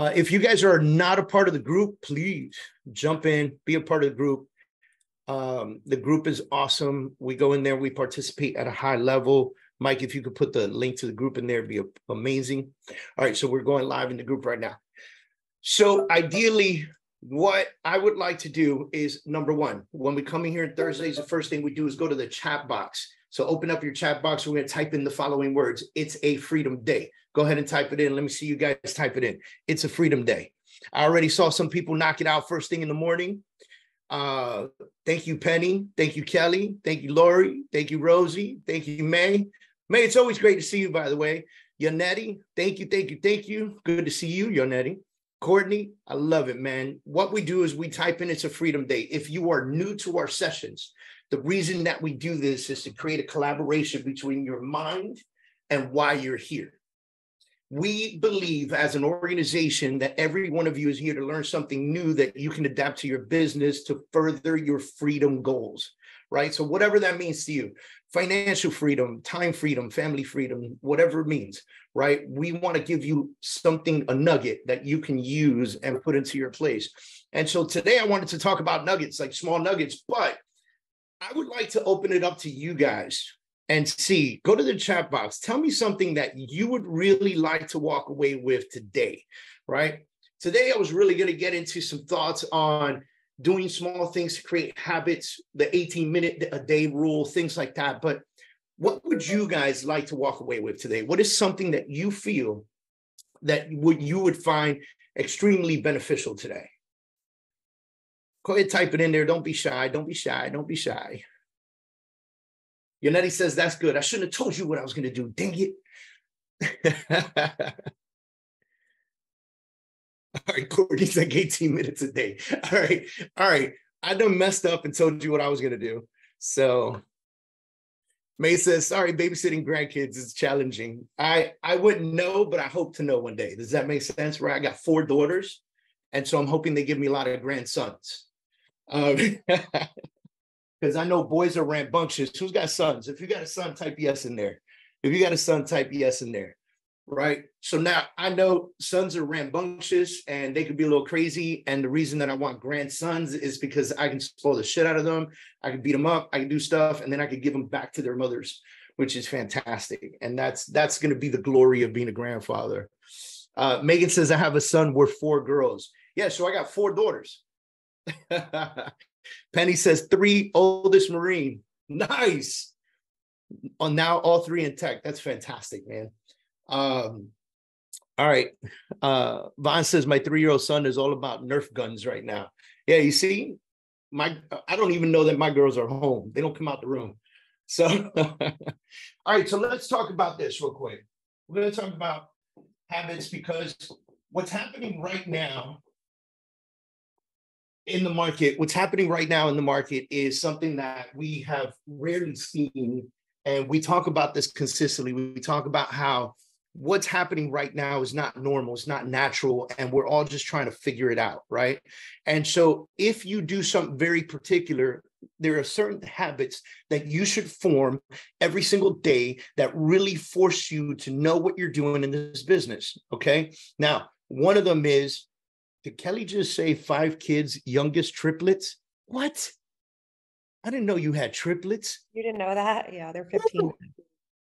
If you guys are not a part of the group, please jump in, be a part of the group. The group is awesome. We go in there, we participate at a high level. Mike, if you could put the link to the group in there, it'd be amazing. All right, so we're going live in the group right now. So ideally, what I would like to do is, number one, when we come in here on Thursdays, the first thing we do is go to the chat box. So open up your chat box. We're going to type in the following words. It's a freedom day. Go ahead and type it in. Let me see you guys type it in. It's a freedom day. I already saw some people knock it out first thing in the morning. Thank you, Penny. Thank you, Kelly. Thank you, Lori. Thank you, Rosie. Thank you, May. May, it's always great to see you, by the way. Yonetti, thank you, thank you, thank you. Good to see you, Yonetti. Courtney, I love it, man. What we do is we type in it's a freedom day. If you are new to our sessions, the reason that we do this is to create a collaboration between your mind and why you're here. We believe as an organization that every one of you is here to learn something new that you can adapt to your business to further your freedom goals, right? So whatever that means to you, financial freedom, time freedom, family freedom, whatever it means, right? We want to give you something, a nugget that you can use and put into your place. And so today I wanted to talk about nuggets, like small nuggets, but I would like to open it up to you guys and see, go to the chat box. Tell me something that you would really like to walk away with today, right? Today, I was really going to get into some thoughts on doing small things to create habits, the 18-minute-a-day rule, things like that. But what would you guys like to walk away with today? What is something that you feel that you would find extremely beneficial today? Go ahead, type it in there. Don't be shy. Don't be shy. Don't be shy. Yonetti says, that's good. I shouldn't have told you what I was going to do. Dang it. All right, Courtney's like 18 minutes a day. All right. All right. I done messed up and told you what I was going to do. So May says, sorry, babysitting grandkids is challenging. I wouldn't know, but I hope to know one day. Does that make sense? Right? I got 4 daughters. And so I'm hoping they give me a lot of grandsons. Because I know boys are rambunctious. Who's got sons? If you got a son, type yes in there. If you got a son, type yes in there, right? So now I know sons are rambunctious and they could be a little crazy. And the reason that I want grandsons is because I can spoil the shit out of them. I can beat them up. I can do stuff. And then I could give them back to their mothers, which is fantastic. And that's going to be the glory of being a grandfather. Megan says, I have a son. We're 4 girls. Yeah, so I got 4 daughters. Penny says 3 oldest Marine. Nice. Now all 3 in tech. That's fantastic, man. All right. Vaughn says my 3-year-old son is all about Nerf guns right now. Yeah, you see, I don't even know that my girls are home. They don't come out the room. So, all right. So let's talk about this real quick. We're going to talk about habits because what's happening right now in the market, is something that we have rarely seen. And we talk about this consistently. We talk about how what's happening right now is not normal, it's not natural, and we're all just trying to figure it out, right? And so if you do something very particular, there are certain habits that you should form every single day that really force you to know what you're doing in this business, okay? Now, one of them is, did Kelly just say 5 kids, youngest triplets? What? I didn't know you had triplets. You didn't know that? Yeah, they're 15.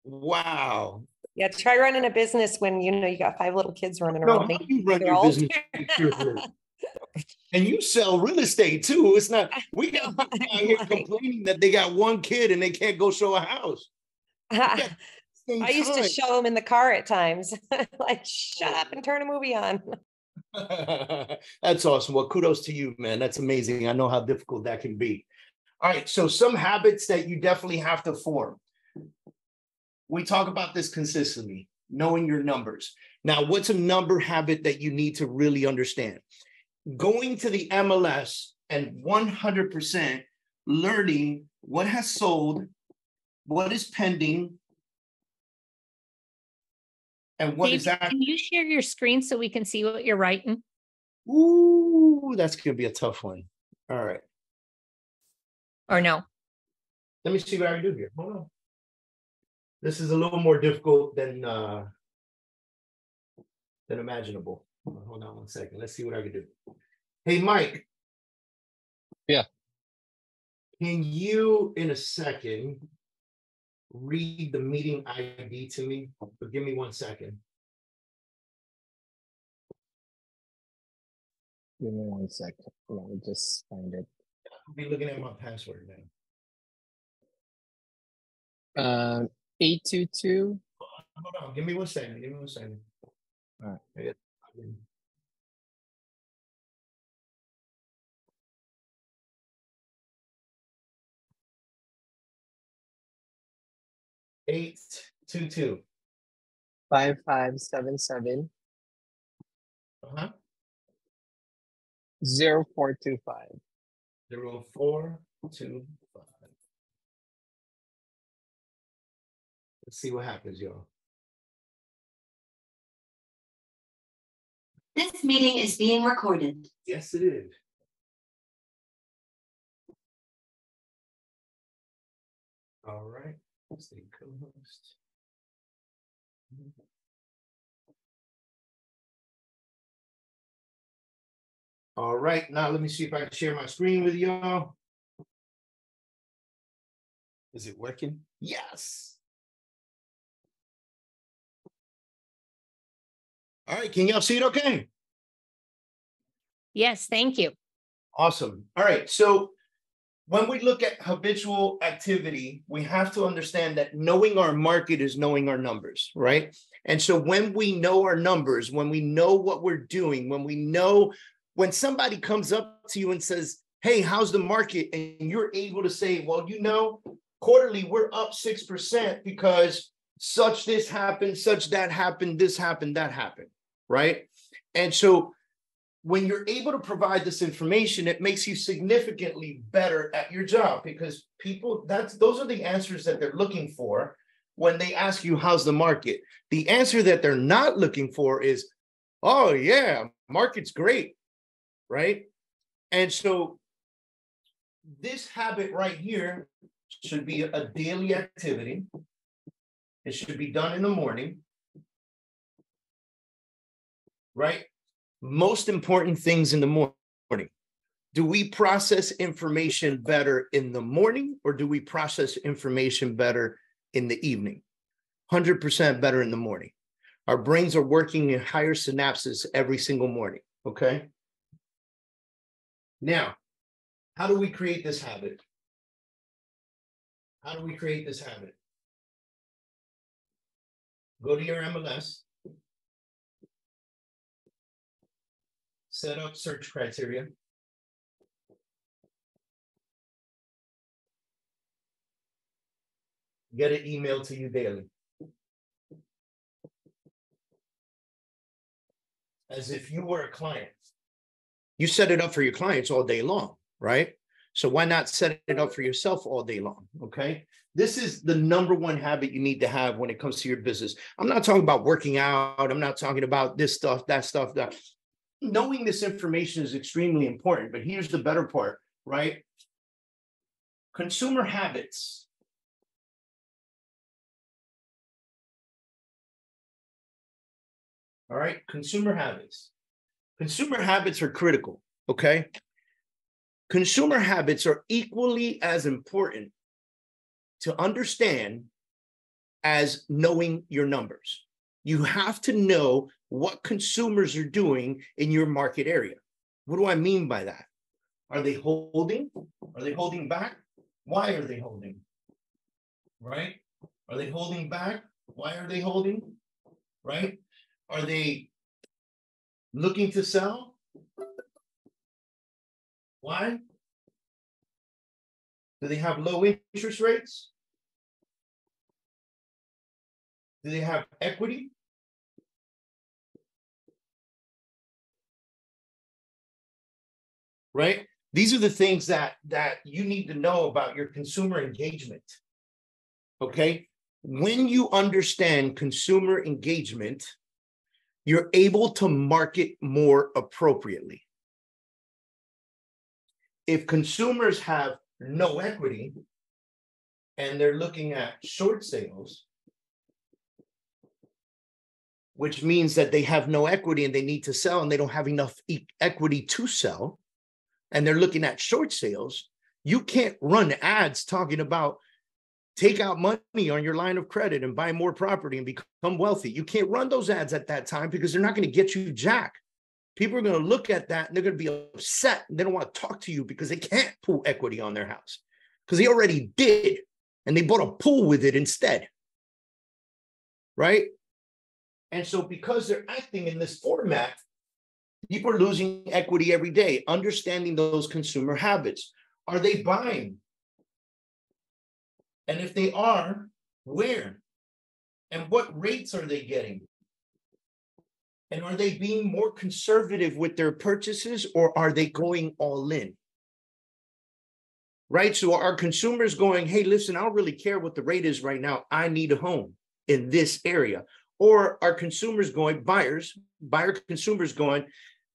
Wow. Yeah, try running a business when you got 5 little kids running around. No, you run your business. And you sell real estate too. It's not, we got people out here complaining that they got 1 kid and they can't go show a house. I used to show them in the car at times. Like, shut up and turn a movie on. That's awesome. Well, kudos to you, man. That's amazing. I know how difficult that can be. All right. So some habits that you definitely have to form. We talk about this consistently, knowing your numbers. Now, what's a number habit that you need to really understand? Going to the MLS and 100% learning what has sold, what is pending, and what is that? Can you share your screen so we can see what you're writing? Ooh, that's going to be a tough one. All right. Or no? Let me see what I can do here. Hold on. This is a little more difficult than imaginable. Hold on 1 second. Let's see what I can do. Hey, Mike. Yeah. Can you, in a second, read the meeting ID to me? But give me 1 second. Give me 1 second. Let me just find it. I'll be looking at my password now. 822. Hold on. Give me 1 second. Give me 1 second. All right. 822. 5577 Uh-huh. 0425. 0425. Let's see what happens, y'all. This meeting is being recorded. Yes, it is. All right. Let's see, co-host. All right, now let me see if I can share my screen with y'all. Is it working? Yes. All right, can y'all see it okay? Yes, thank you. Awesome. All right, so when we look at habitual activity, we have to understand that knowing our market is knowing our numbers, right? And so when we know our numbers, when we know what we're doing, when somebody comes up to you and says, hey, how's the market? And you're able to say, well, quarterly, we're up 6% because such this happened, such that happened, this happened, that happened, right? And so when you're able to provide this information, it makes you significantly better at your job, because those are the answers that they're looking for when they ask you, how's the market? The answer that they're not looking for is, oh yeah, market's great, right? And so this habit right here should be a daily activity. It should be done in the morning, right? Most important things in the morning. Do we process information better in the morning, or do we process information better in the evening? 100% better in the morning. Our brains are working in higher synapses every single morning, okay? Now, how do we create this habit? How do we create this habit? Go to your MLS. Set up search criteria. Get it emailed to you daily. As if you were a client. You set it up for your clients all day long, right? So why not set it up for yourself all day long, okay? This is the number one habit you need to have when it comes to your business. I'm not talking about working out. I'm not talking about this stuff, that stuff, that. Knowing this information is extremely important, but here's the better part, right? Consumer habits. All right, consumer habits. Consumer habits are critical, okay? Consumer habits are equally as important to understand as knowing your numbers. You have to know what consumers are doing in your market area. What do I mean by that? Are they holding? Are they holding back? Why are they holding? Right? Are they holding back? Why are they holding? Right? Are they looking to sell? Why? Do they have low interest rates? Do they have equity? Right? These are the things that you need to know about your consumer engagement. Okay? When you understand consumer engagement, you're able to market more appropriately. If consumers have no equity and they're looking at short sales, which means that they have no equity and they need to sell and they don't have enough equity to sell, and they're looking at short sales, you can't run ads talking about take out money on your line of credit and buy more property and become wealthy. You can't run those ads at that time because they're not going to get you jack. People are going to look at that and they're going to be upset. And they don't want to talk to you because they can't pull equity on their house because they already did. And they bought a pool with it instead. Right? And so because they're acting in this format, people are losing equity every day, understanding those consumer habits. Are they buying? And if they are, where? And what rates are they getting? And are they being more conservative with their purchases, or are they going all in? Right? So are consumers going, hey, listen, I don't really care what the rate is right now. I need a home in this area. Or are consumers going, consumers going,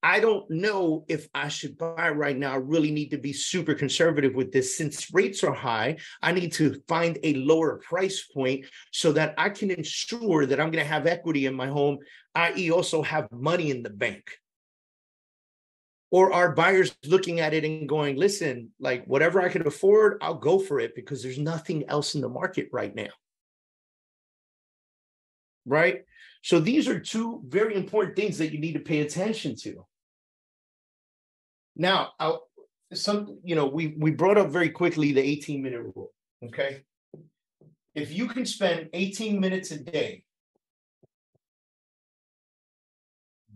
I don't know if I should buy right now. I really need to be super conservative with this. Since rates are high, I need to find a lower price point so that I can ensure that I'm going to have equity in my home, i.e. also have money in the bank. Or are buyers looking at it and going, listen, like whatever I can afford, I'll go for it because there's nothing else in the market right now. Right? So these are two very important things that you need to pay attention to. Now, we brought up very quickly the 18-minute rule, okay? If you can spend 18 minutes a day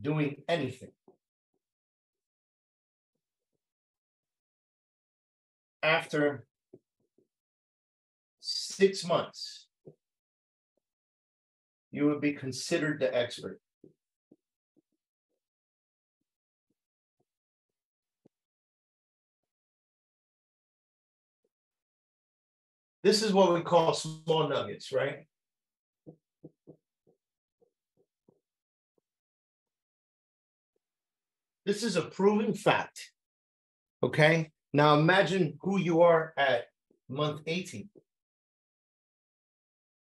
doing anything, after 6 months, you would be considered the expert. This is what we call small nuggets, right? This is a proven fact, okay? Now imagine who you are at month 18.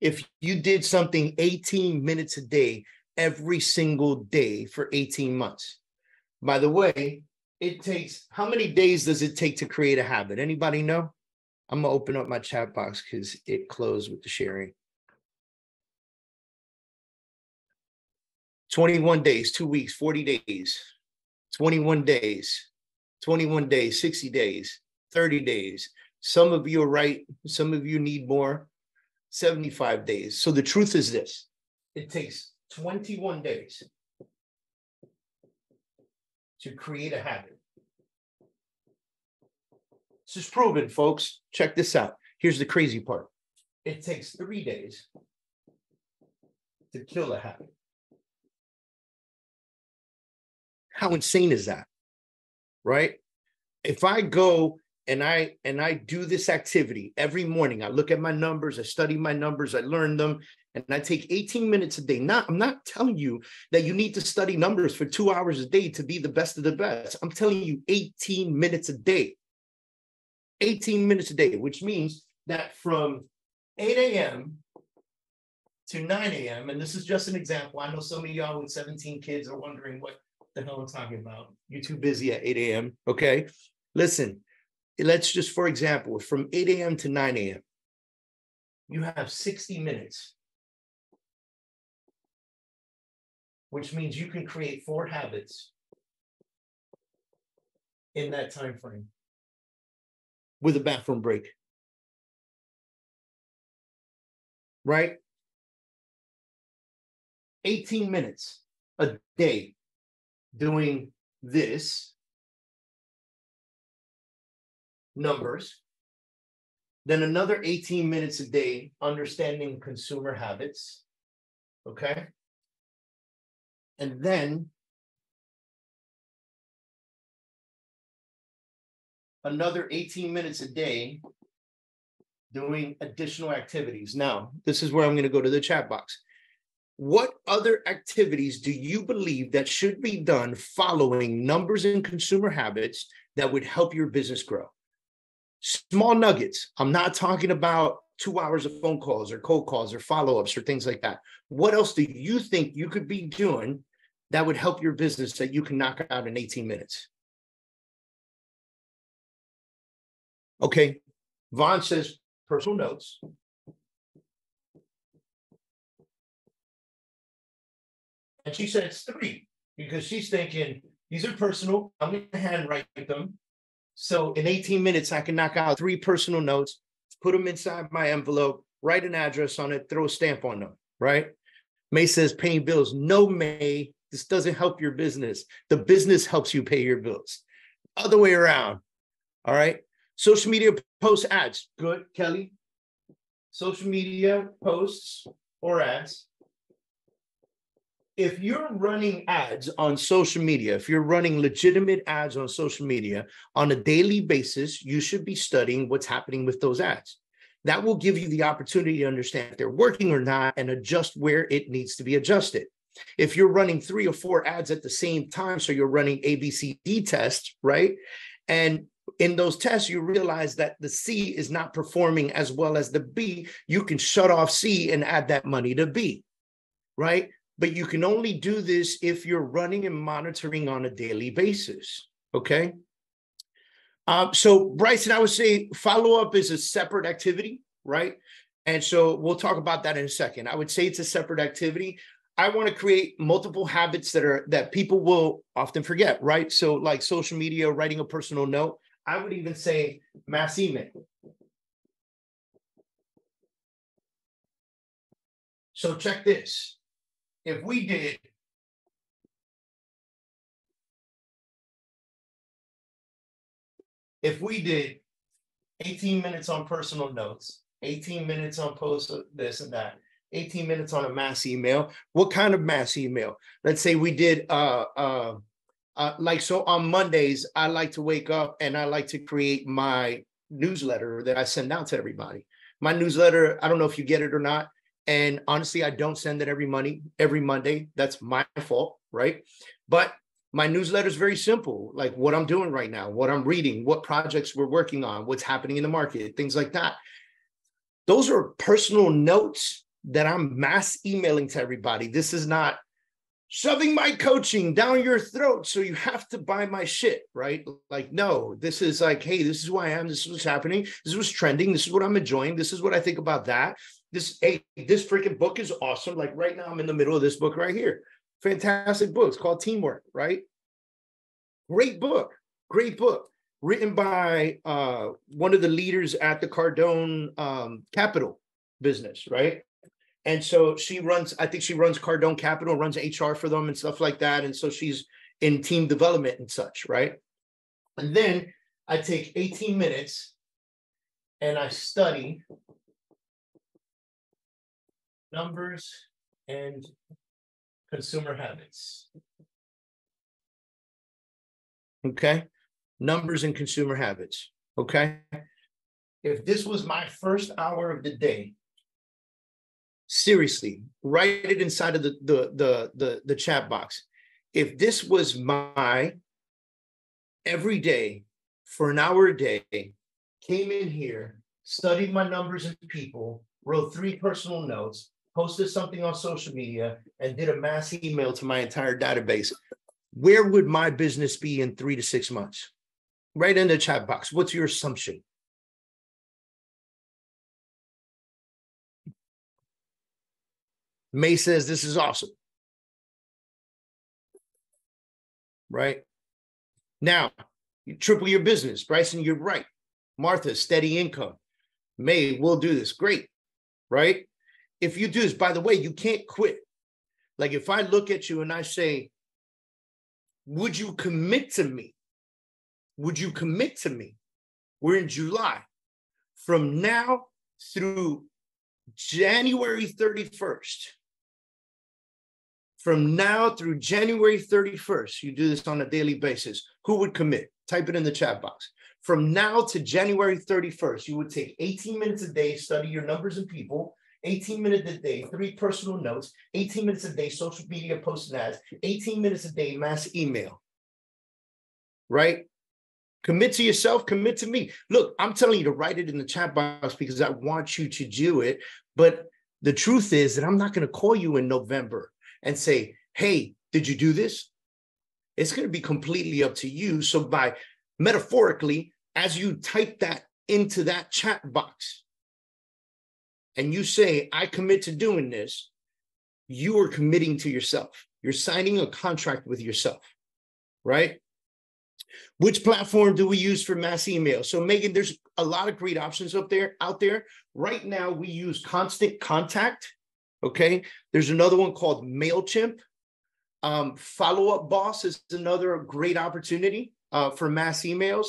If you did something 18 minutes a day, every single day for 18 months. By the way, it takes, how many days does it take to create a habit? Anybody know? I'm going to open up my chat box because it closed with the sharing. 21 days, 2 weeks, 40 days, 21 days, 21 days, 60 days, 30 days. Some of you are right. Some of you need more. 75 days. So the truth is this. It takes 21 days to create a habit. This is proven, folks. Check this out. Here's the crazy part. It takes 3 days to kill a habit. How insane is that? Right? If I go and I do this activity every morning, I look at my numbers, I study my numbers, I learn them, and I take 18 minutes a day. I'm not telling you that you need to study numbers for 2 hours a day to be the best of the best. I'm telling you 18 minutes a day. 18 minutes a day, which means that from 8 a.m. to 9 a.m., and this is just an example. I know some of y'all with 17 kids are wondering what the hell I'm talking about. You're too busy at 8 a.m., okay? Listen, let's just, for example, from 8 a.m. to 9 a.m., you have 60 minutes, which means you can create 4 habits in that time frame with a bathroom break. Right? 18 minutes a day doing this, numbers, then another 18 minutes a day understanding consumer habits, okay? And then another 18 minutes a day doing additional activities. Now, this is where I'm going to go to the chat box. What other activities do you believe that should be done following numbers and consumer habits that would help your business grow? Small nuggets. I'm not talking about 2 hours of phone calls or cold calls or follow-ups or things like that. What else do you think you could be doing that would help your business that you can knock out in 18 minutes? Okay, Vaughn says personal notes. And she said it's 3 because she's thinking these are personal. I'm going to handwrite them. So in 18 minutes, I can knock out 3 personal notes, put them inside my envelope, write an address on it, throw a stamp on them, right? May says paying bills. No, May, this doesn't help your business. The business helps you pay your bills. Other way around, all right? Social media post ads. Good, Kelly. Social media posts or ads. If you're running ads on social media, if you're running legitimate ads on social media on a daily basis, you should be studying what's happening with those ads. That will give you the opportunity to understand if they're working or not and adjust where it needs to be adjusted. If you're running 3 or 4 ads at the same time, so you're running ABCD tests, right? And in those tests, you realize that the C is not performing as well as the B, you can shut off C and add that money to B, right? But you can only do this if you're running and monitoring on a daily basis, okay? So Bryson, I would say follow-up is a separate activity, right? And so we'll talk about that in a second. I would say it's a separate activity. I want to create multiple habits that people will often forget, right? So like social media, writing a personal note. I would even say mass email. So check this. If we did if we did 18 minutes on personal notes, 18 minutes on post this and that, 18 minutes on a mass email, what kind of mass email? Let's say we did like, so on Mondays, I like to wake up and I like to create my newsletter that I send out to everybody. My newsletter, I don't know if you get it or not. And honestly, I don't send it every Monday. That's my fault, right? But my newsletter is very simple, like what I'm doing right now, what I'm reading, what projects we're working on, what's happening in the market, things like that. Those are personal notes that I'm mass emailing to everybody. This is not shoving my coaching down your throat so you have to buy my shit, right? Like, no, this is like, hey, this is who I am. This is what's happening. This is what's trending. This is what I'm enjoying. This is what I think about that. This freaking book is awesome. Like right now, I'm in the middle of this book right here. Fantastic book. It's called Teamwork, right? Great book. Written by one of the leaders at the Cardone Capital business, right? And so I think she runs Cardone Capital, runs HR for them and stuff like that. And so she's in team development and such, right? And then I take 18 minutes and I study numbers and consumer habits. Okay? Numbers and consumer habits. Okay? If this was my first hour of the day, seriously, write it inside of the chat box. If this was my every day for an hour a day, came in here, studied my numbers and people, wrote 3 personal notes, posted something on social media, and did a mass email to my entire database, where would my business be in 3 to 6 months? Right in the chat box. What's your assumption? May says this is awesome. Right? Now, you triple your business. Bryson, you're right. Martha, steady income. May, we'll do this. Great. Right? If you do this, by the way, you can't quit. Like if I look at you and I say, would you commit to me? Would you commit to me? We're in July. From now through January 31st. From now through January 31st, you do this on a daily basis. Who would commit? Type it in the chat box. From now to January 31st, you would take 18 minutes a day, study your numbers and people, 18 minutes a day, 3 personal notes, 18 minutes a day, social media posts and ads, 18 minutes a day, mass email. Right? Commit to yourself, commit to me. Look, I'm telling you to write it in the chat box because I want you to do it. But the truth is that I'm not going to call you in November and say, hey, did you do this? It's going to be completely up to you. So by metaphorically, as you type that into that chat box and you say, I commit to doing this, you are committing to yourself. You're signing a contract with yourself, right? Which platform do we use for mass email? So Megan, there's a lot of great options out there. Right now, we use Constant Contact, okay? There's another one called MailChimp. Follow Up Boss is another great opportunity for mass emails.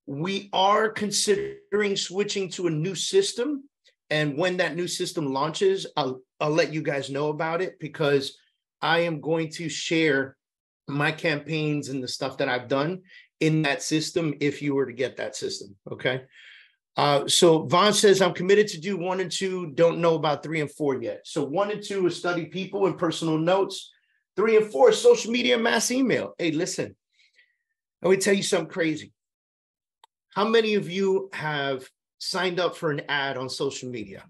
We are considering switching to a new system. And when that new system launches, I'll let you guys know about it because I am going to share my campaigns and the stuff that I've done in that system if you were to get that system, okay? So Vaughn says, I'm committed to do 1 and 2, don't know about 3 and 4 yet. So 1 and 2 is study people and personal notes. 3 and 4 is social media and mass email. Hey, listen, let me tell you something crazy. How many of you have signed up for an ad on social media?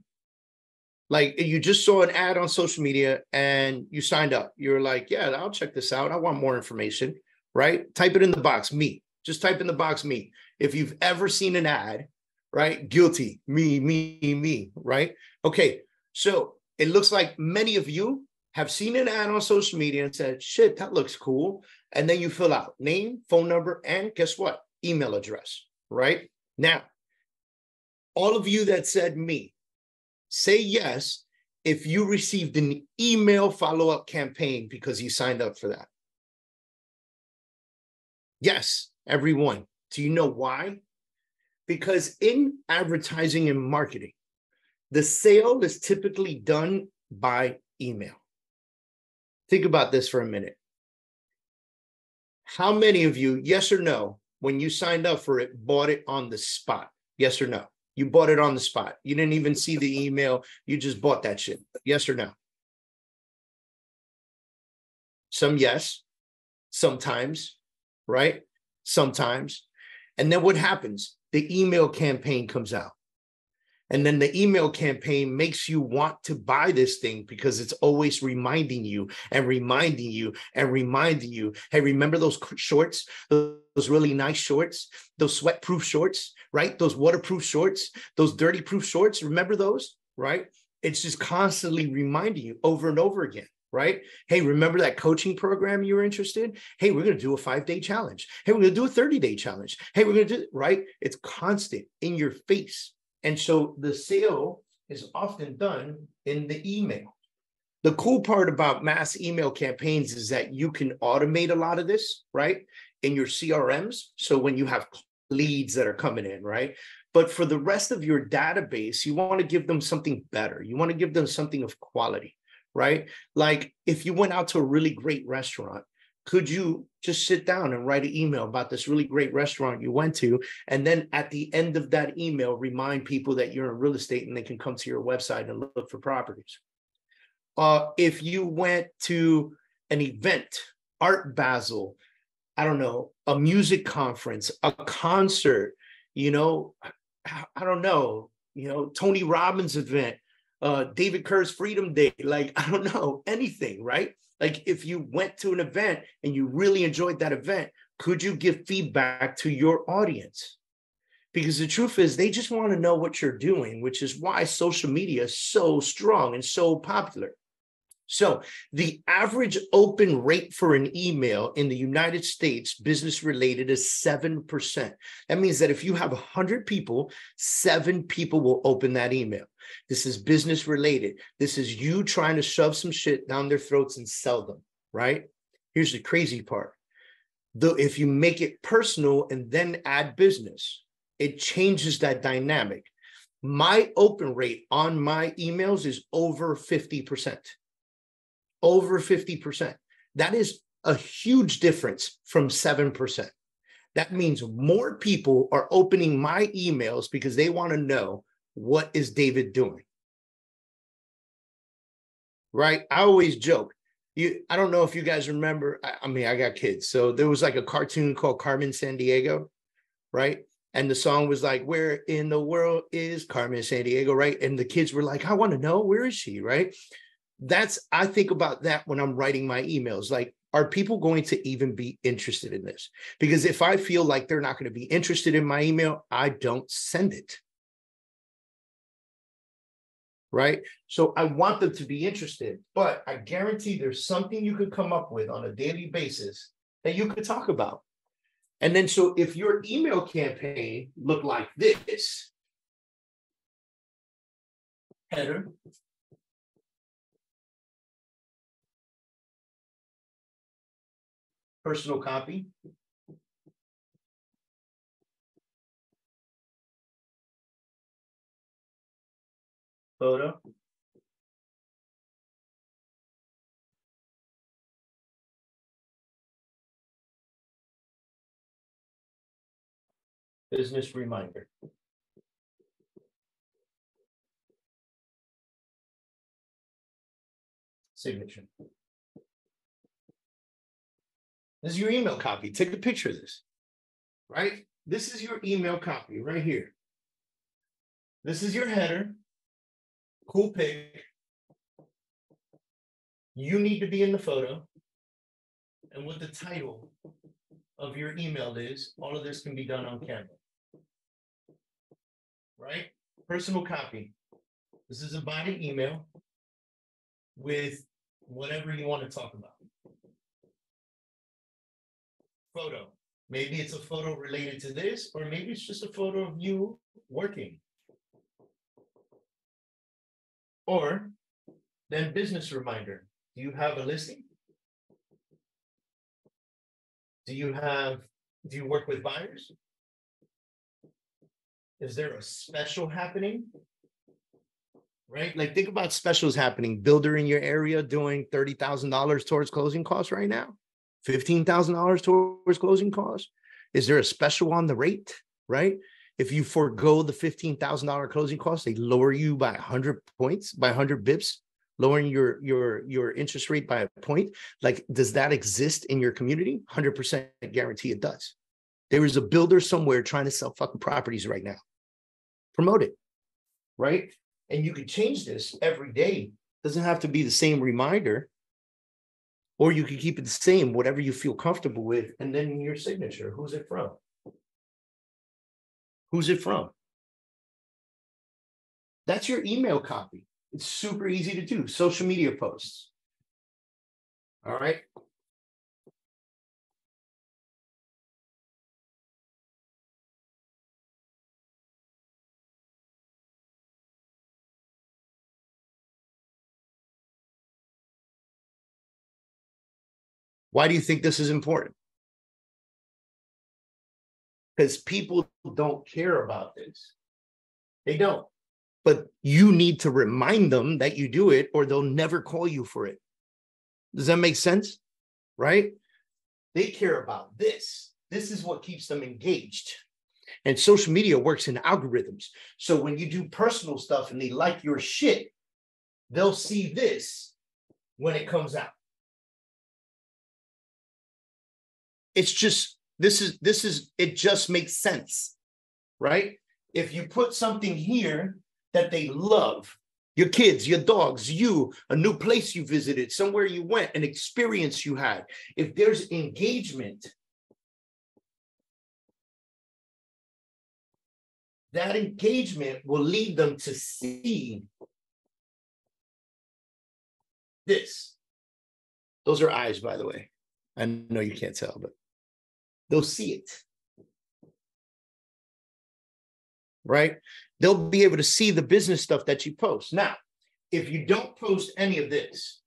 Like you just saw an ad on social media and you signed up. You're like, yeah, I'll check this out. I want more information, right? Type it in the box, me. Just type in the box, me. If you've ever seen an ad, right? Guilty, me, right? Okay, so it looks like many of you have seen an ad on social media and said, shit, that looks cool. And then you fill out name, phone number, and guess what? Email address, right? Now, all of you that said me, say yes if you received an email follow-up campaign because you signed up for that. Yes, everyone. Do you know why? Because in advertising and marketing, the sale is typically done by email. Think about this for a minute. How many of you, yes or no, when you signed up for it, bought it on the spot? Yes or no? You bought it on the spot. You didn't even see the email. You just bought that shit. Yes or no? Some yes, sometimes, right? Sometimes. And then what happens? The email campaign comes out. And then the email campaign makes you want to buy this thing because it's always reminding you and reminding you and reminding you. Hey, remember those shorts, those really nice shorts, those sweat-proof shorts, right? Those waterproof shorts, those dirty-proof shorts. Remember those, right? It's just constantly reminding you over and over again, right? Hey, remember that coaching program you were interested in? Hey, we're going to do a 5-day challenge. Hey, we're going to do a 30-day challenge. Hey, we're going to do, right? It's constant in your face. And so the sale is often done in the email. The cool part about mass email campaigns is that you can automate a lot of this, right? In your CRMs. So when you have leads that are coming in, right? But for the rest of your database, you want to give them something better. You want to give them something of quality, right? Like if you went out to a really great restaurant, could you just sit down and write an email about this really great restaurant you went to? And then at the end of that email, remind people that you're in real estate and they can come to your website and look for properties. If you went to an event, Art Basel, I don't know, a music conference, a concert, you know, I don't know, you know, Tony Robbins event, David Kerr's Freedom Day, like, I don't know, anything, right? Like if you went to an event and you really enjoyed that event, could you give feedback to your audience? Because the truth is they just want to know what you're doing, which is why social media is so strong and so popular. So the average open rate for an email in the United States, business related, is 7%. That means that if you have 100 people, 7 people will open that email. This is business related. This is you trying to shove some shit down their throats and sell them, right? Here's the crazy part. If you make it personal and then add business, it changes that dynamic. My open rate on my emails is over 50%. Over 50%. That is a huge difference from 7%. That means more people are opening my emails because they want to know, what is David doing? Right? I always joke, I don't know if you guys remember. I mean, I got kids, so there was like a cartoon called Carmen Sandiego, right? And the song was like, "Where in the world is Carmen Sandiego?" Right? And the kids were like, "I want to know, where is she?" Right? I think about that when I'm writing my emails. Like, are people going to even be interested in this? Because if I feel like they're not going to be interested in my email, I don't send it. Right? So I want them to be interested, but I guarantee there's something you could come up with on a daily basis that you could talk about. And then, so if your email campaign looked like this, header, personal copy, photo, business reminder, signature. This is your email copy. Take a picture of this, right? This is your email copy right here. This is your header. Cool pic. You need to be in the photo. And what the title of your email is, all of this can be done on camera. Right? Personal copy. This is a body email with whatever you want to talk about. Photo. Maybe it's a photo related to this, or maybe it's just a photo of you working. Or then business reminder. Do you have a listing? Do you work with buyers? Is there a special happening? Right? Like, think about specials happening. Builder in your area doing $30,000 towards closing costs right now. $15,000 towards closing costs. Is there a special on the rate? Right? If you forego the $15,000 closing costs, they lower you by 100 points, by 100 bips, lowering your interest rate by a point. Like, does that exist in your community? 100% guarantee it does. There is a builder somewhere trying to sell fucking properties right now. Promote it, right? And you can change this every day. Doesn't have to be the same reminder, or you can keep it the same, whatever you feel comfortable with. And then your signature, who's it from? Who's it from? That's your email copy. It's super easy to do. Social media posts. All right. Why do you think this is important? Because people don't care about this. They don't. But you need to remind them that you do it, or they'll never call you for it. Does that make sense? Right? They care about this. This is what keeps them engaged. And social media works in algorithms. So when you do personal stuff and they like your shit, they'll see this when it comes out. It's just, it just makes sense, right? If you put something here that they love, your kids, your dogs, you, a new place you visited, somewhere you went, an experience you had, if there's engagement, that engagement will lead them to see this. Those are eyes, by the way. I know you can't tell, but they'll see it. Right? They'll be able to see the business stuff that you post. Now, if you don't post any of this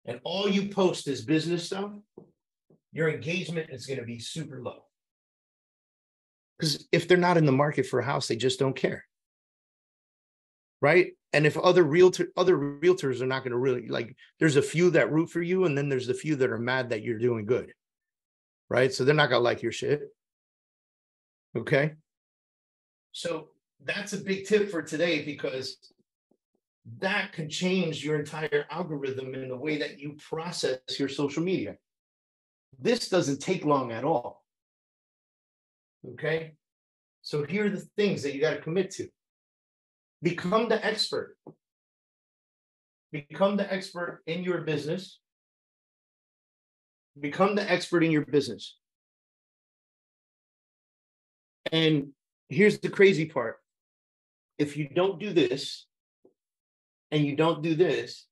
and all you post is business stuff, your engagement is going to be super low. Because if they're not in the market for a house, they just don't care. Right? And if other realtors are not going to really, like, there's a few that root for you, and then there's a few that are mad that you're doing good. Right? So they're not going to like your shit. Okay? So that's a big tip for today, because that can change your entire algorithm in the way that you process your social media. This doesn't take long at all. Okay? So here are the things that you got to commit to. Become the expert. Become the expert in your business. Become the expert in your business. And here's the crazy part. If you don't do this, and you don't do this,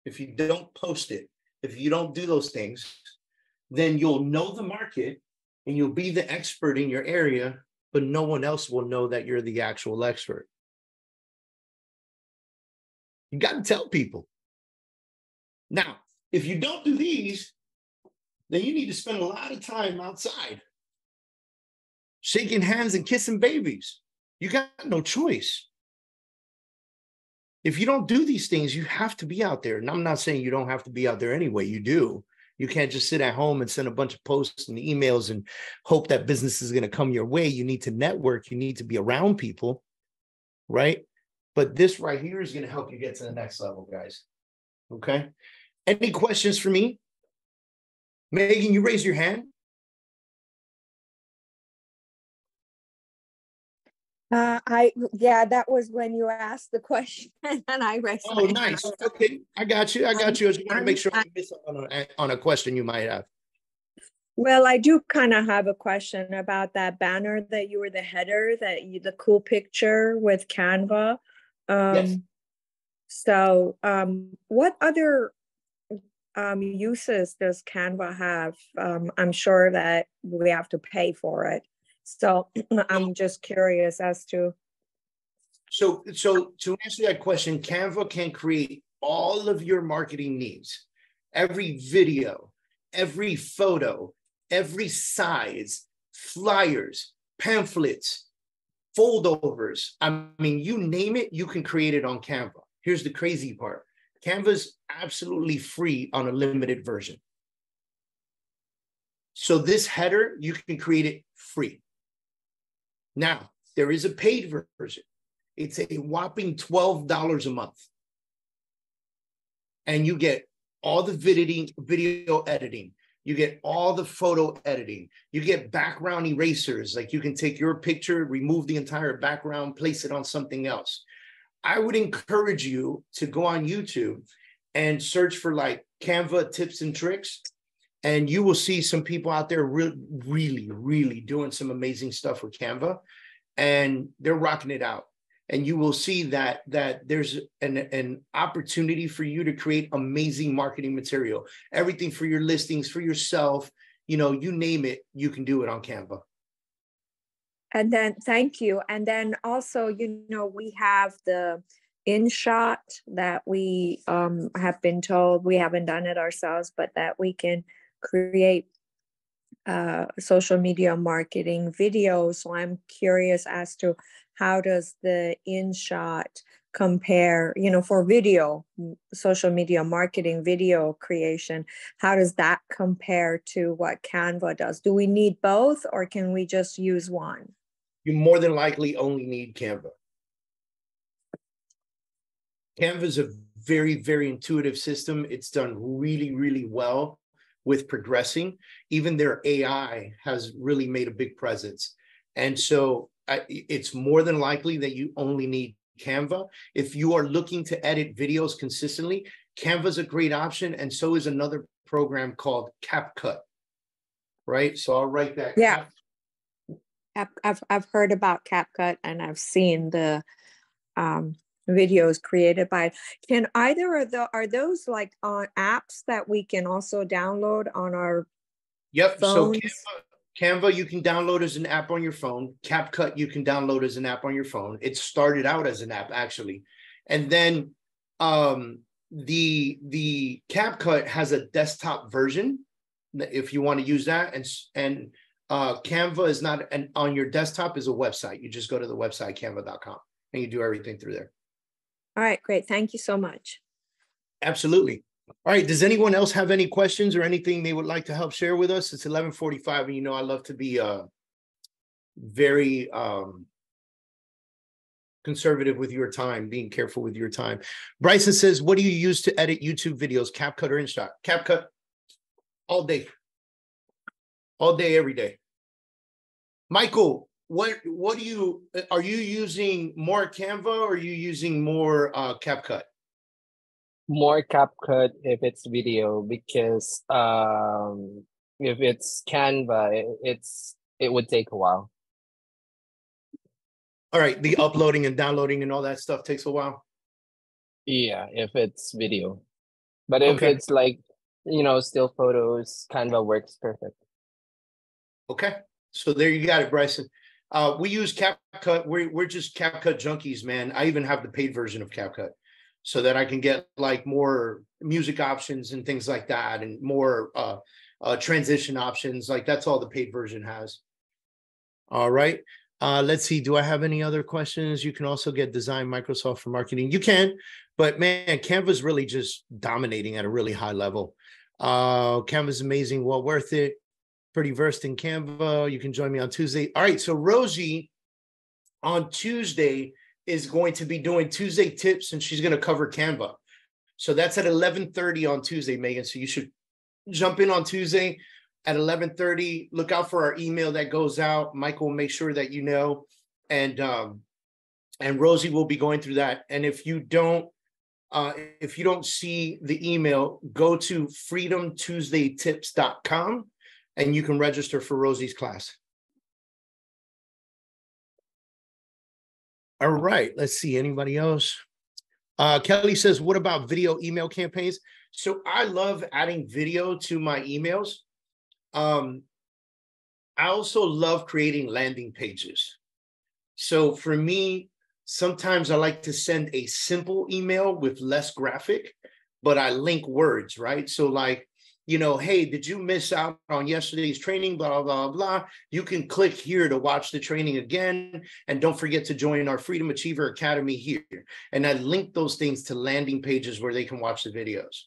if you don't post it, if you don't do those things, then you'll know the market and you'll be the expert in your area, but no one else will know that you're the actual expert. You got to tell people. Now, if you don't do these, then you need to spend a lot of time outside, shaking hands and kissing babies. You got no choice. If you don't do these things, you have to be out there. And I'm not saying you don't have to be out there anyway. You do. You can't just sit at home and send a bunch of posts and emails and hope that business is going to come your way. You need to network. You need to be around people, right? But this right here is going to help you get to the next level, guys. Okay? Any questions for me? Megan, you raise your hand. Yeah, that was when you asked the question and I raised my hand. Nice. Okay, I got you. I just want to make sure I miss on a question you might have. Well, I do kind of have a question about that banner that you were the header, the cool picture with Canva. Yes. So, what other uses does Canva have? I'm sure that we have to pay for it. So I'm just curious as to. So to answer that question, Canva can create all of your marketing needs. Every video, every photo, every size, flyers, pamphlets, foldovers. I mean, you name it, you can create it on Canva. Here's the crazy part. Canva's absolutely free on a limited version. So this header, you can create it free. Now, there is a paid version. It's a whopping $12 a month. And you get all the video editing. You get all the photo editing. You get background erasers. Like you can take your picture, remove the entire background, place it on something else. I would encourage you to go on YouTube and search for like Canva tips and tricks. And you will see some people out there really doing some amazing stuff with Canva, and they're rocking it out. And you will see that there's an opportunity for you to create amazing marketing material. Everything for your listings, for yourself, you name it, you can do it on Canva. And then, thank you. And then also, we have the InShot that we have been told, we haven't done it ourselves, but that we can create social media marketing videos. So I'm curious as to how does the InShot compare, for video, social media marketing, video creation, how does that compare to what Canva does? Do we need both or can we just use one? You more than likely only need Canva. Canva is a very, very intuitive system. It's done really well with progressing. Even their AI has really made a big presence. And so it's more than likely that you only need Canva. If you are looking to edit videos consistently, Canva is a great option. And so is another program called CapCut, right? So I'll write that. Yeah. I've heard about CapCut and I've seen the videos created by it. Can either of are those like apps that we can also download on our phones? So Canva you can download as an app on your phone. CapCut you can download as an app on your phone. It started out as an app actually. And then the CapCut has a desktop version if you want to use that, and Canva is not on your desktop, is a website. You just go to the website canva.com and you do everything through there. All right, great. Thank you so much. Absolutely. All right. Does anyone else have any questions or anything they would like to help share with us? It's 11:45, and I love to be very conservative with your time, being careful with your time. Bryson says, what do you use to edit YouTube videos? CapCut or InShot? CapCut all day, every day. Michael, what do you, are you using more Canva or are you using more CapCut? More CapCut if it's video, because if it's Canva, it would take a while. All right, the uploading and downloading and all that stuff takes a while. Yeah, if it's video. But if it's like, still photos, Canva works perfect. Okay, so there you got it, Bryson. We use CapCut. We're just CapCut junkies, man. I even have the paid version of CapCut so that I can get like more music options and things like that, and more transition options. Like that's all the paid version has. All right. Let's see. Do I have any other questions? You can also get Design Microsoft for marketing. You can, but man, Canva's really just dominating at a really high level. Canva's amazing. Well worth it. Pretty versed in Canva. You can join me on Tuesday. All right. So Rosie on Tuesday is going to be doing Tuesday tips, and she's going to cover Canva. So that's at 11:30 on Tuesday, Megan. So you should jump in on Tuesday at 11:30. Look out for our email that goes out. Michael will make sure that you know, and Rosie will be going through that. And if you don't see the email, go to freedomtuesdaytips.com and you can register for Rosie's class. All right, let's see. Anybody else? Kelly says, what about video email campaigns? So I love adding video to my emails. I also love creating landing pages. So for me, sometimes I like to send a simple email with less graphic, but I link words, right? So like, hey, did you miss out on yesterday's training? Blah, blah, blah. You can click here to watch the training again. And don't forget to join our Freedom Achiever Academy here. And I link those things to landing pages where they can watch the videos.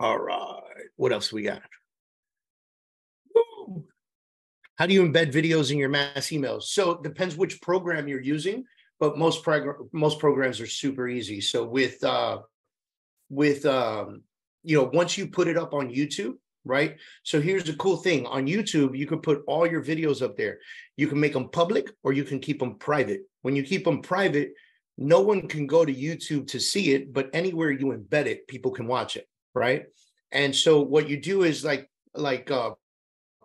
All right. What else we got? Woo. How do you embed videos in your mass emails? So it depends which program you're using, but most programs are super easy. So with once you put it up on YouTube, right? So here's the cool thing. On YouTube, you can put all your videos up there. You can make them public or you can keep them private. When you keep them private, no one can go to YouTube to see it, but anywhere you embed it, people can watch it, right? And so what you do is like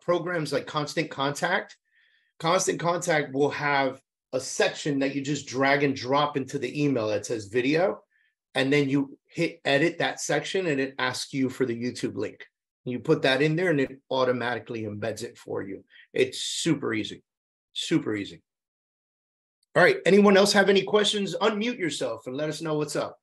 programs like Constant Contact will have a section that you just drag and drop into the email that says video. And then you hit edit that section and it asks you for the YouTube link. You put that in there and it automatically embeds it for you. It's super easy, super easy. All right. Anyone else have any questions? Unmute yourself and let us know what's up.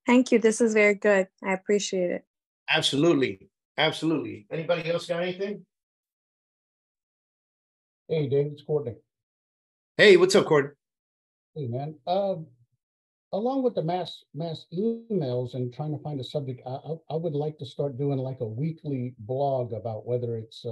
Thank you. This is very good. I appreciate it. Absolutely. Absolutely. Anybody else got anything? Hey, David, it's Courtney. Hey, what's up, Courtney? Hey, man. Along with the mass emails and trying to find a subject, I would like to start doing like a weekly blog about whether it's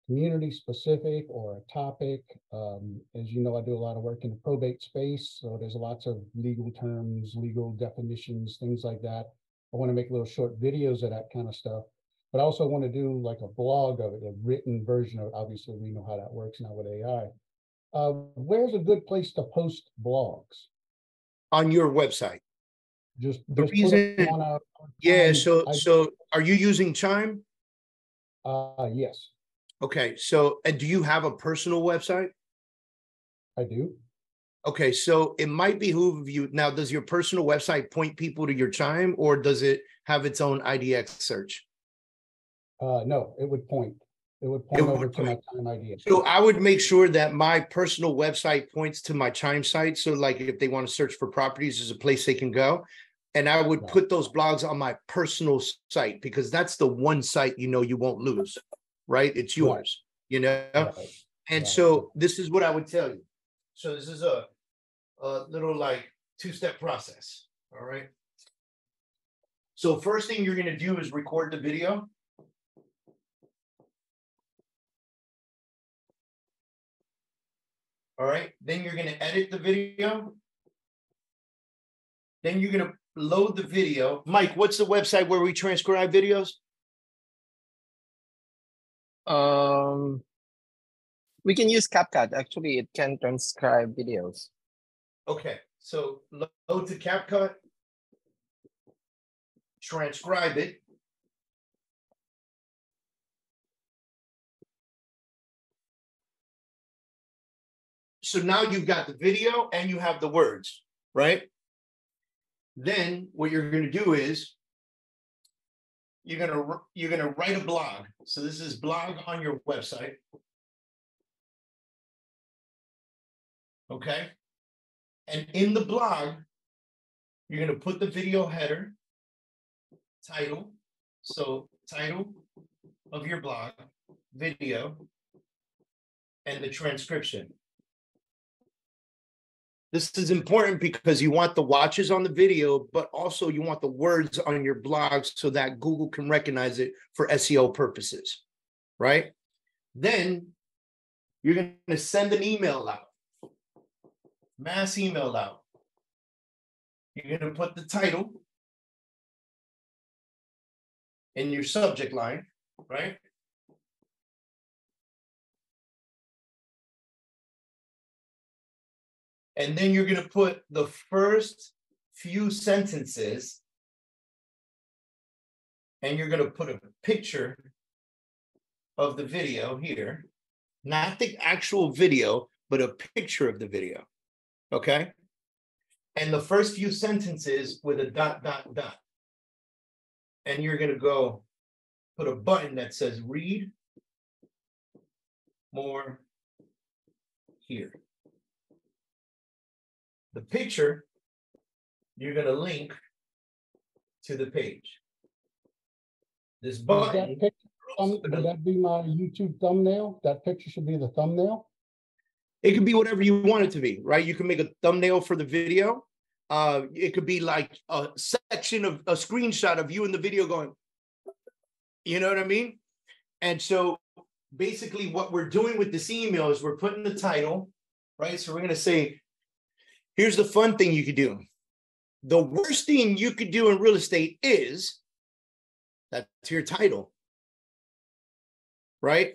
community specific or a topic. As you know, I do a lot of work in the probate space, so there's lots of legal terms, legal definitions, things like that. I want to make little short videos of that kind of stuff, but I also want to do like a blog of it, a written version of it. Obviously, we know how that works now with AI. Where's a good place to post blogs? On your website. Just reason, yeah. So are you using Chime? Yes. Okay. So, and do you have a personal website? I do. Okay. So it might behoove you. Now, does your personal website point people to your Chime, or does it have its own IDX search? No, it would point. It would point over to my Chime ID. So I would make sure that my personal website points to my Chime site. So like if they want to search for properties, there's a place they can go. And I would put those blogs on my personal site because that's the one site you won't lose, right? It's yours, And so this is what I would tell you. So this is a little like two-step process, all right? So first thing you're going to do is record the video. All right. Then you're going to edit the video. Then you're going to load the video. Mike, what's the website where we transcribe videos? We can use CapCut. Actually, it can transcribe videos. Okay. So load to CapCut. Transcribe it. So now you've got the video and you have the words, right? Then what you're going to do is you're going to write a blog. So this is blog on your website. Okay? And in the blog, you're going to put the video header, title. So title of your blog, video, and the transcription. This is important because you want the watches on the video, but also you want the words on your blog so that Google can recognize it for SEO purposes, right? Then you're going to send an email out, mass email out. You're going to put the title in your subject line, right? And then you're going to put the first few sentences, and you're going to put a picture of the video here, not the actual video, but a picture of the video, okay? And the first few sentences with a ... And you're going to go put a button that says read more here. The picture, you're going to link to the page. This button. Would that be my YouTube thumbnail? That picture should be the thumbnail? It can be whatever you want it to be, right? You can make a thumbnail for the video. It could be like a section of a screenshot of you in the video going, you know what I mean? And so basically what we're doing with this email is we're putting the title, right? So we're going to say, here's the fun thing you could do. The worst thing you could do in real estate is, that's your title, right?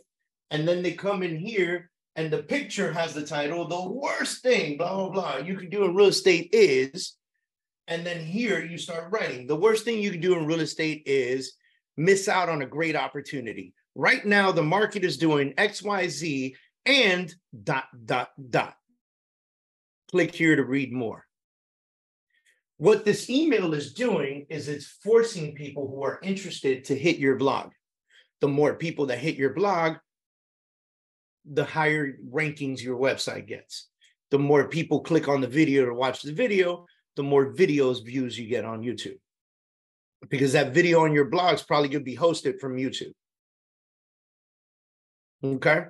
And then they come in here and the picture has the title, the worst thing, blah, blah, blah, you could do in real estate is, and then here you start writing. The worst thing you can do in real estate is miss out on a great opportunity. Right now, the market is doing X, Y, Z, and ... Click here to read more. What this email is doing is it's forcing people who are interested to hit your blog. The more people that hit your blog, the higher rankings your website gets. The more people click on the video to watch the video, the more videos views you get on YouTube. Because that video on your blog is probably going to be hosted from YouTube. Okay?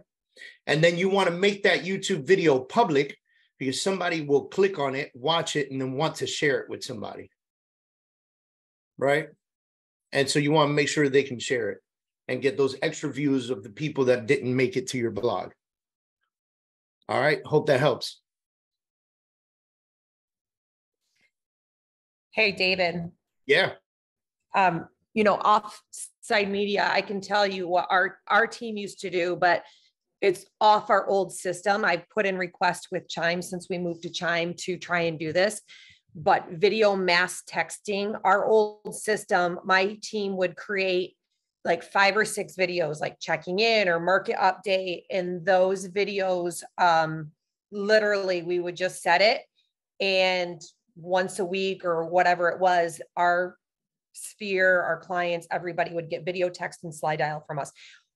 And then you want to make that YouTube video public, because somebody will click on it, watch it, and then want to share it with somebody, right? And so you want to make sure they can share it and get those extra views of the people that didn't make it to your blog. All right, hope that helps. Hey, David. Yeah. You know, offsite media, I can tell you what our team used to do, but it's off our old system. I put in requests with Chime since we moved to Chime to try and do this, but video mass texting, our old system, my team would create like 5 or 6 videos, like checking in or market update. And those videos, literally we would just set it. And once a week or whatever it was, our sphere, our clients, everybody would get video text and slide dial from us.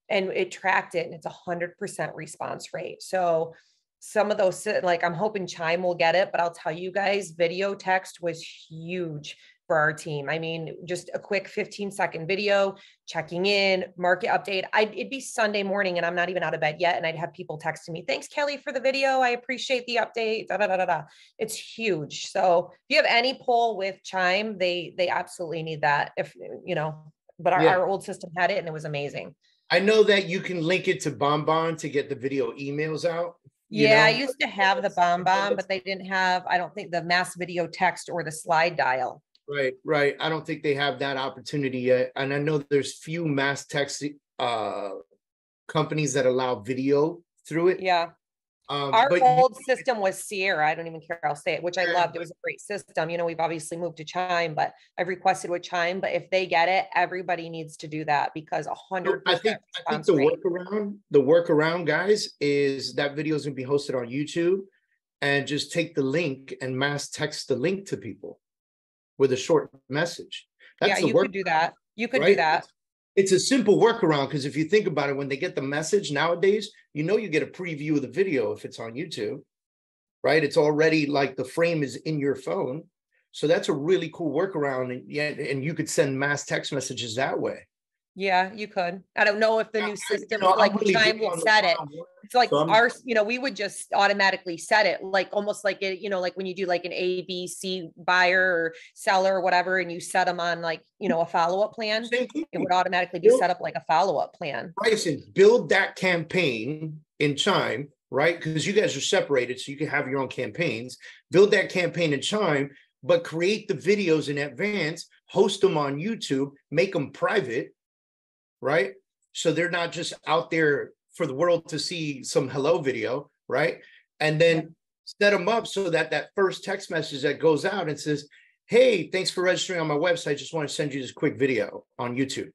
And it tracked it, and it's 100% response rate. So some of those, like I'm hoping Chime will get it, but I'll tell you guys, video text was huge for our team. I mean, just a quick 15-second video, checking in, market update. It'd be Sunday morning and I'm not even out of bed yet. And I'd have people texting me, thanks, Kelly, for the video. I appreciate the update. Da, da, da, da, da. It's huge. So if you have any pull with Chime, they absolutely need that. If, you know, but our old system had it and it was amazing. I know that you can link it to Bonbon to get the video emails out. Yeah, I used to have the BombBomb, but they didn't have, I don't think, the mass video text or the slide dial. Right. I don't think they have that opportunity yet. And I know there's few mass text companies that allow video through it. Yeah. Our old system was Sierra. I don't even care. I'll say it, which I loved. It was a great system. You know, we've obviously moved to Chime, but I've requested with Chime. But if they get it, everybody needs to do that because 100%. I think the workaround, guys, is that video is going to be hosted on YouTube, and just take the link and mass text the link to people with a short message. That's you could do that. You could do that. It's a simple workaround because if you think about it, when they get the message nowadays, you know, you get a preview of the video if it's on YouTube, right? It's already like the frame is in your phone. So that's a really cool workaround. And you could send mass text messages that way. Yeah, you could. I don't know if the new system, like Chime will set it. It's like ours, you know, we would just automatically set it, like almost like it, you know, like when you do like an ABC buyer or seller or whatever, and you set them on like, you know, a follow-up plan, it would automatically be set up like a follow-up plan. Bryson, build that campaign in Chime, right? Because you guys are separated, so you can have your own campaigns. Build that campaign in Chime, but create the videos in advance, host them on YouTube, make them private, right? So they're not just out there for the world to see some hello video, right? And then set them up so that that first text message that goes out and says, hey, thanks for registering on my website. Just want to send you this quick video on YouTube.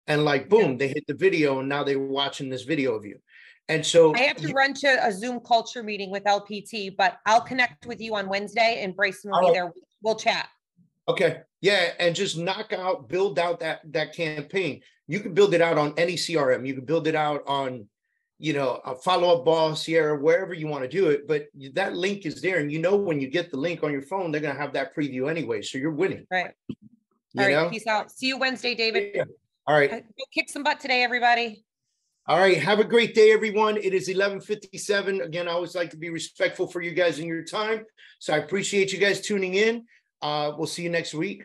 And like, boom, they hit the video and now they're watching this video of you. And so I have to run to a Zoom culture meeting with LPT, but I'll connect with you on Wednesday and Bryson will be there. We'll chat. Okay. Yeah. And just build out that campaign. You can build it out on any CRM. You can build it out on, you know, a follow-up ball, Sierra, wherever you want to do it. But that link is there. And you know, when you get the link on your phone, they're going to have that preview anyway. So you're winning. Right. All right. Peace out. See you Wednesday, David. Yeah. All right. Go kick some butt today, everybody. All right. Have a great day, everyone. It is 11:57. Again, I always like to be respectful for you guys and your time. So I appreciate you guys tuning in. We'll see you next week.